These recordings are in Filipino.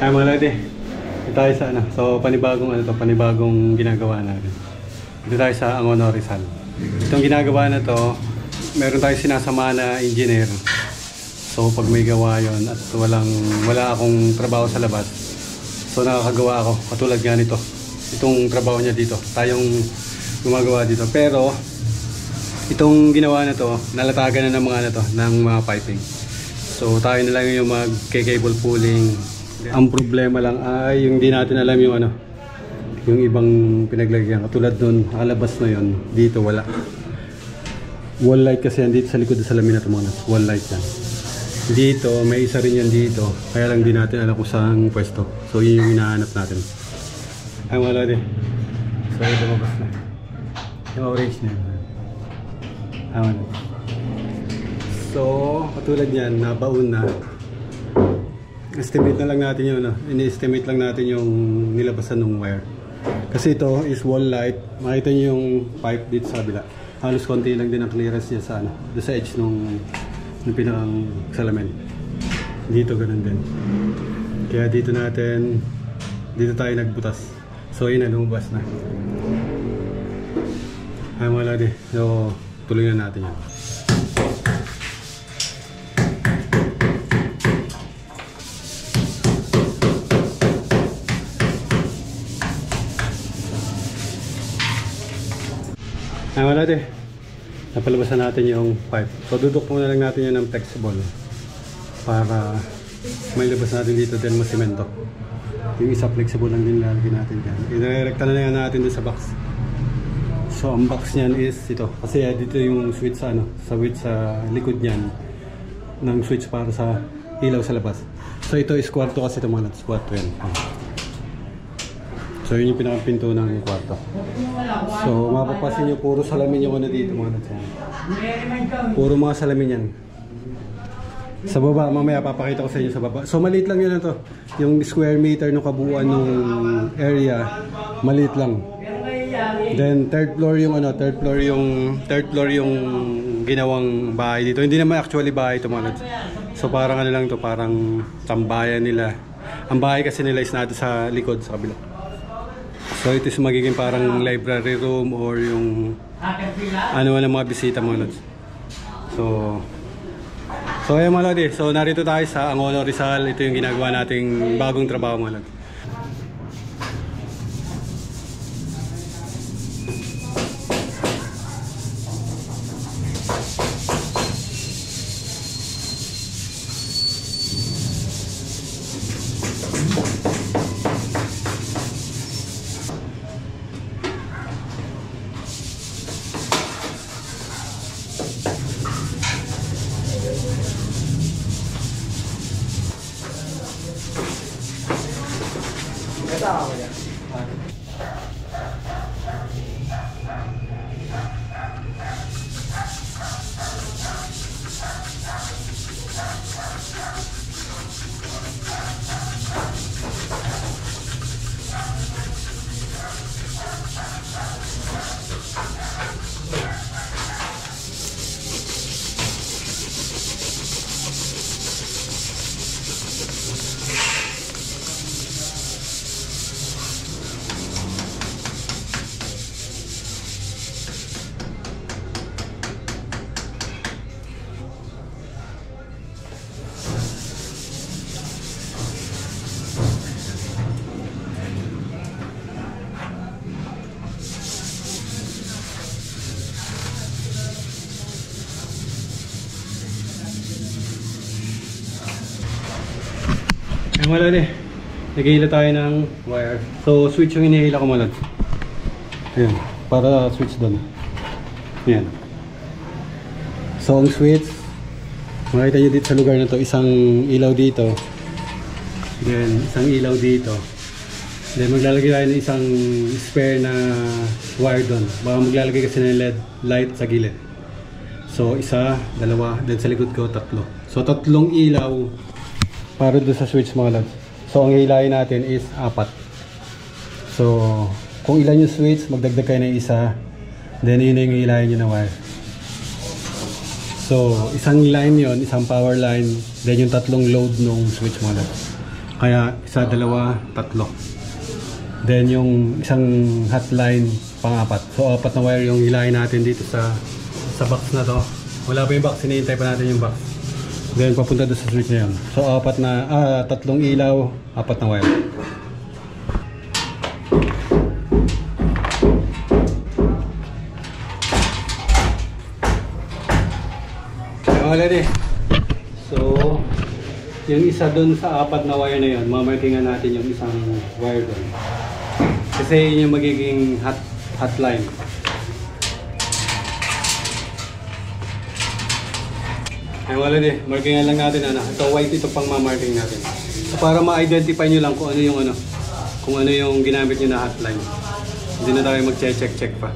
Ay mga lodi, ito tayo sa ano, so panibagong ginagawa natin. Ito tayo sa Angono Rizal. Itong ginagawa na to, meron tayo sinasama na engineer. So pag may gawa yon at wala akong trabaho sa labas, so nakakagawa ako, katulad nga nito. Itong trabaho niya dito, tayong gumagawa dito. Pero itong ginawa na to, nalatagan na ng mga ng mga piping. So tayo na lang yung mag-cable pulling. Ang problema lang ay yung di natin alam yung yung ibang pinaglagyan. Katulad nun, nakalabas na yun, dito wala. Wall light kasi yan dito sa likod sa salamin na ito mga wall light yan. Dito, may isa rin yan dito. Kaya lang di natin alam kung saan pwesto. So yun yung hinahanap natin. Ay mga lodi. So ito lumabas na. Yung orange na yun. Ay mga lodi. So katulad yan, nabaon na. Estimate na lang natin yun. Ini-estimate lang natin yung nilabasan ng wire. Kasi ito is wall light. Makita nyo yung pipe dito sa kabila. Halos konti lang din ang clearance niya sa doon sa edge ng pinakang salamin. Dito ganun din. Kaya dito tayo nagbutas. So yun na, lumabas na. Ay mga lodi. So tuloy na natin yan. Ay mga lodi, napalabasan natin yung pipe. So duduk muna lang natin yan ng flexible para may labas natin dito din masimento. Yung isa flexible lang din lalagyan natin dyan. Inirekta na lang natin dun sa box. So ang box niyan is ito. Kasi dito yung switch sa switch sa likod niyan ng switch para sa ilaw sa labas. So ito is kwarto kasi ito mga lads, kwarto yan. So yun yung pinakapinto ng kwarto. So mapapasin nyo puro salamin yung dito mga lads. Puro mga salamin yan. Sa baba, mamaya papakita ko sa inyo sa baba. So maliit lang yun to. Yung square meter ng kabuuan ng area, maliit lang. Then third floor yung ginawang bahay dito. Hindi naman actually bahay ito mga lads. So parang lang to, parang tambayan nila. Ang bahay kasi nila is natin sa likod sa kabila. So ito is magiging parang library room or yung ng mga bisita mga lods. So ayan mga lodi. So narito tayo sa Angono Rizal. Ito yung ginagawa nating bagong trabaho mga lodi. Mga lodi, nag-ihila tayo ng wire. So switch yung inihila ko mga lodi. Ayan, para switch doon. Ayan. So ang switch, makita nyo dito sa lugar na to, isang ilaw dito. Then isang ilaw dito. Then maglalagay tayo ng isang spare na wire doon. Baka maglalagay kasi ng LED light sa gilid. So isa, dalawa, then sa likod ko tatlo. So tatlong ilaw para doon sa switch mga lads. So ang hilahin natin is 4. So kung ilan yung switch, magdagdag kayo ng isa. Then yun yung hilahin nyo na wire. So isang line yon, isang power line. Then yung tatlong load ng switch mga lads. Kaya isa, dalawa, tatlo. Then yung isang hotline pang-apat. So apat na wire yung hilahin natin dito sa box na to. Wala pa yung box, hinihintay pa natin yung box. Then papunta doon sa switch na yun. So tatlong ilaw, apat na wire. Already. So yung isa doon sa apat na wire na yun, mamarkingan natin yung isang wire doon. Kasi yun yung magiging hotline. Ay wala din, markingan lang natin ito white, ito pang mamarking natin. So para ma-identify nyo lang kung ano yung ginamit nyo na hotline. Hindi na tayo mag-check pa.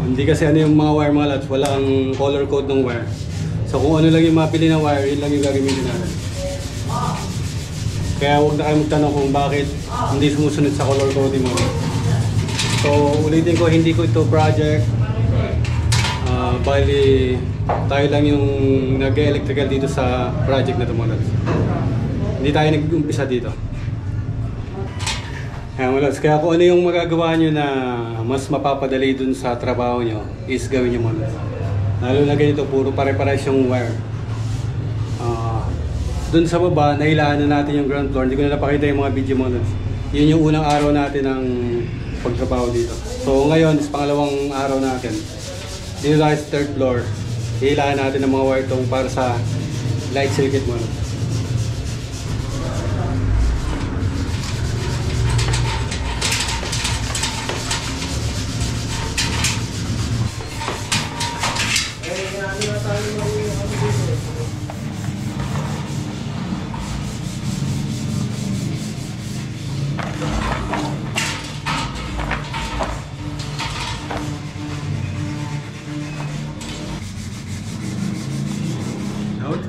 Hindi kasi yung mga wire mga lads, wala ang color code ng wire. So kung ano lang yung mapili na wire, yun lang yung gagamitin natin. Kaya huwag na kayo magtanong kung bakit hindi sumusunod sa color coding mo. So ulitin ko, hindi ko ito project. Bali tayo lang yung nag-electrical dito sa project na ito mga lads. Hindi tayo nag-umpisa dito. Kaya kung ano yung magagawa nyo na mas mapapadali dun sa trabaho nyo, is gawin nyo mga lads. Lalo na ganito, puro pare-pares yung wire. Dun sa baba, nailaan na natin yung ground floor. Hindi ko na napakita yung mga video mga lads. Yun yung unang araw natin ng pagtrabaho dito. So ngayon is pangalawang araw natin. Dito tayo sa third floor. Ilaan natin ang mga wire tong para sa light circuit mo.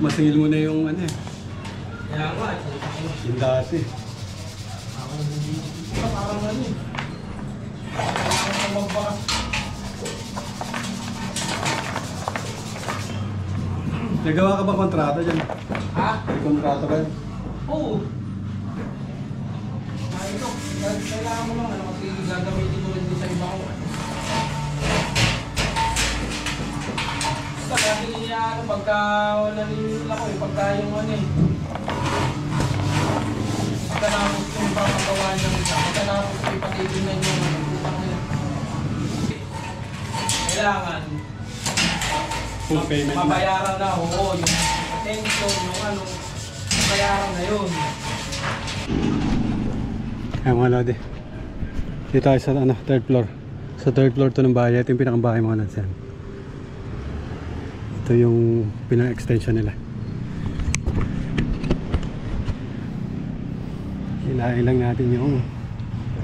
Masingil mo na yung Kaya nga, yung dati. parang magbakas. Nagawa ka ba kontrata dyan? Ha? May kontrata ba? Oo. Ito, kailangan mo lang kasi gagamitin ko rin sa iba ko. Kaya niya pagka naninil ako pagka yung pagkanapos ko yung papagawa niya isa, pagkanapos ko yung patitignan niya kailangan full payment mabayaran na, oo, yung attention, yung mabayaran na yun. Kaya mga lodi, dito tayo sa third floor. Sa third floor to ng bahay, ito yung pinakang bahay mga lodi. Ito yung pinang-extension nila. Hilahin lang natin yung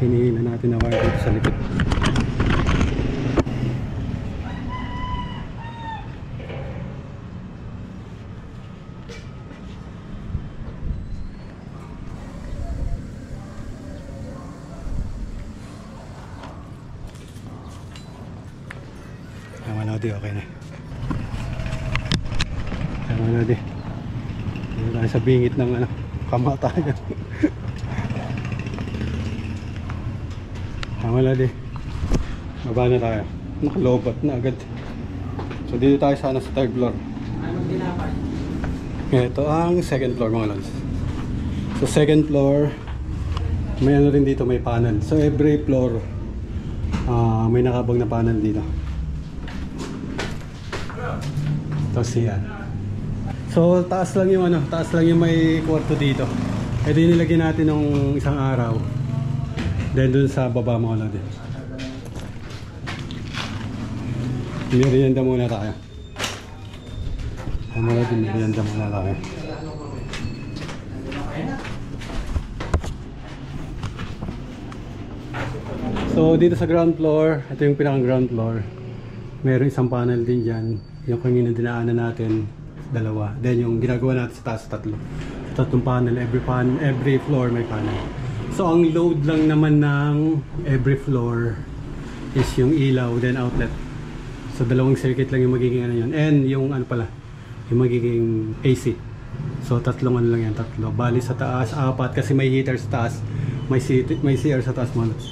hinihila natin na wire dito sa likod. Tama na, okay na. Tama na di. Dito tayo sa bingit ng kamatayan. Tama na di. Baba na tayo. Nakalobat na agad. So dito tayo sa third floor. Anong tinapay? Ito ang second floor mga lods. So second floor, may rin dito, may panel. So every floor may nakabang na panel dito. Tapos yan. So taas lang yung may kwarto dito. Ito yung nilagyan natin ng isang araw. Then dun sa baba mga lods. Merienda muna tayo. Merienda muna tayo. So dito sa ground floor, ito yung pinakang ground floor. Meron isang panel din dyan. Yung kanina dinaanan natin, dalawa. Then yung ginagawa natin sa taas, tatlong panel. Every floor may panel. So ang load lang naman ng every floor is yung ilaw, then outlet. So dalawang circuit lang yung magiging yun. And yung yung magiging AC. So tatlong ano lang yan, tatlo. Bali sa taas, apat kasi may heater sa taas. May CR sa taas mga lods.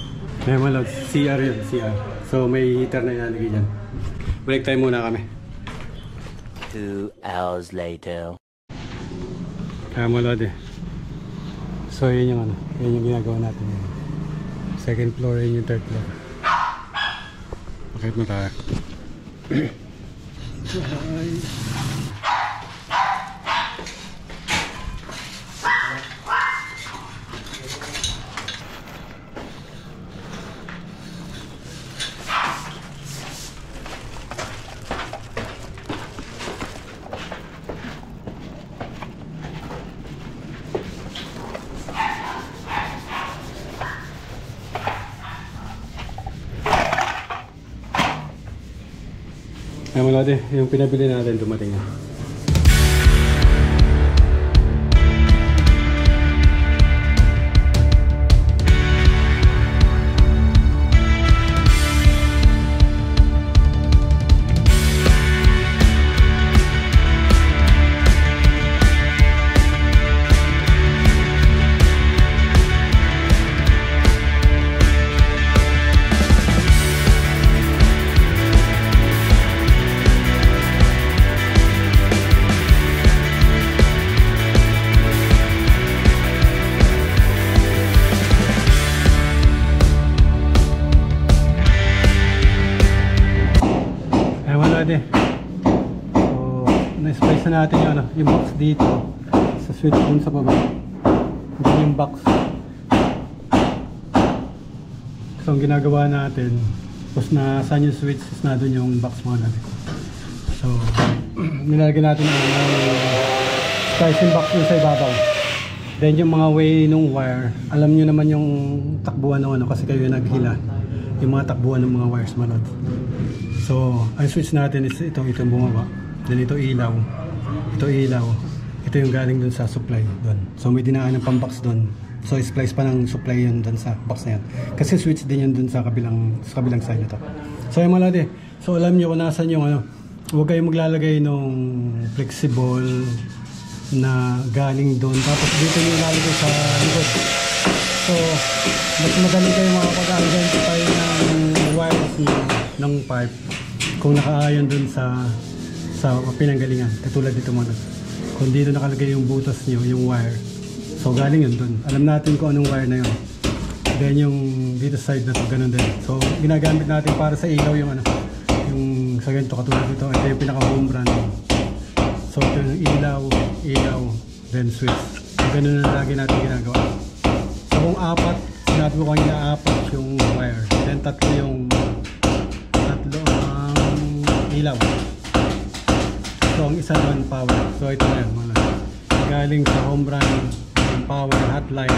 May mga lods, CR yun, CR. So may heater na ilalagay dyan. Break time muna kami. 2 hours later. Kaya mga lods eh. So yun yung ano, yun yung ginagawa natin. Second floor, yun yung third floor. Bakit mo tayo? Ay mga lodi, yung pinabili natin dumating na. So, na-splice na natin yung, yung box dito sa switch dun sa baba. Dun yung box. So, ang ginagawa natin, tapos saan yung switch, tapos na dun yung box mga natin. So, nilalagay natin yung splicing box dun sa ibabaw. Then yung mga way nung wire, alam nyo naman yung takbuhan ng ano kasi kayo yung naghila. Yung mga takbuhan ng mga wires manod. So, ang switch natin is itong bumaba. Then ito ilaw. Ito ilaw. Ito yung galing dun sa supply dun. So, may dinaan ng pambox dun. So, splice pa ng supply yun dun sa box na yan. Kasi switch din yun dun sa kabilang side na to. So, yung mga lodi. So, alam nyo kung nasan yung ano. Huwag kayong maglalagay nung flexible na galing dun. Tapos dito nyo ilalagay sa likod. So, mas madali kayo makapag-identify ng wires nyo ng pipe kung nakaayon dun sa pinanggalingan. Katulad dito muna. Kung dito nakalagay yung butas nyo, yung wire. So galing yun dun. Alam natin kung anong wire na yun. Then yung dito side na to, ganun din. So ginagamit natin para sa ilaw yung ano, yung sa ganito katulad dito. Ito yung pinaka home brand. So ito yung ilaw, then switch. So ganun na lagi natin ginagawa. So kung apat, sinabi ko kanina apat yung wire. Then tatlo ang ilaw. So ang isa doon power. So ito na yun mga. Galing sa home brand ng power hotline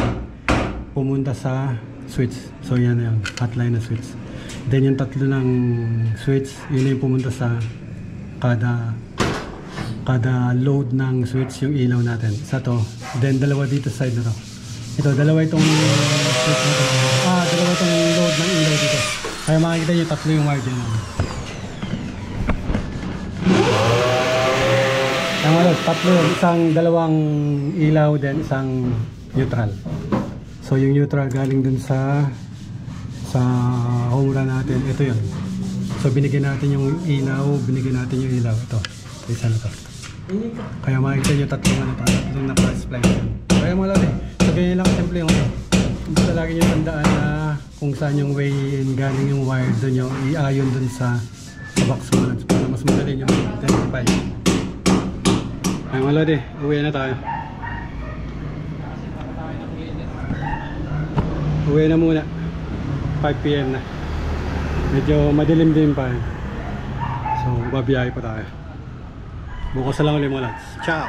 pumunta sa switch. So yan na yun, hotline na switch. Then yung tatlo ng switch, yun yung pumunta sa kada load ng switch yung ilaw natin. Isa to. Then dalawa dito side na to. Ito, dalawa itong switch na to. Dalawa itong load ng ilaw dito. Kaya makikita nyo tatlo yung wire dyan. Tatlo, dalawang ilaw then isang neutral. So yung neutral galing dun sa home run natin. Ito yun. So binigyan natin yung ilaw, ito isa na to. Kaya makikita nyo tatlong naka-splice yan. Kaya mga lodi, so ganyan lang simple yung basta lagi nyo tandaan na kung saan yung way galing yung wire dun yung iayon dun sa box mo para mas madali yung identify. Ay mga lodi, uwi na tayo. Uwi na muna. 5 PM na. Medyo madilim din pa. So babiyahe pa tayo. Bukas na lang ulit mga lads. Ciao!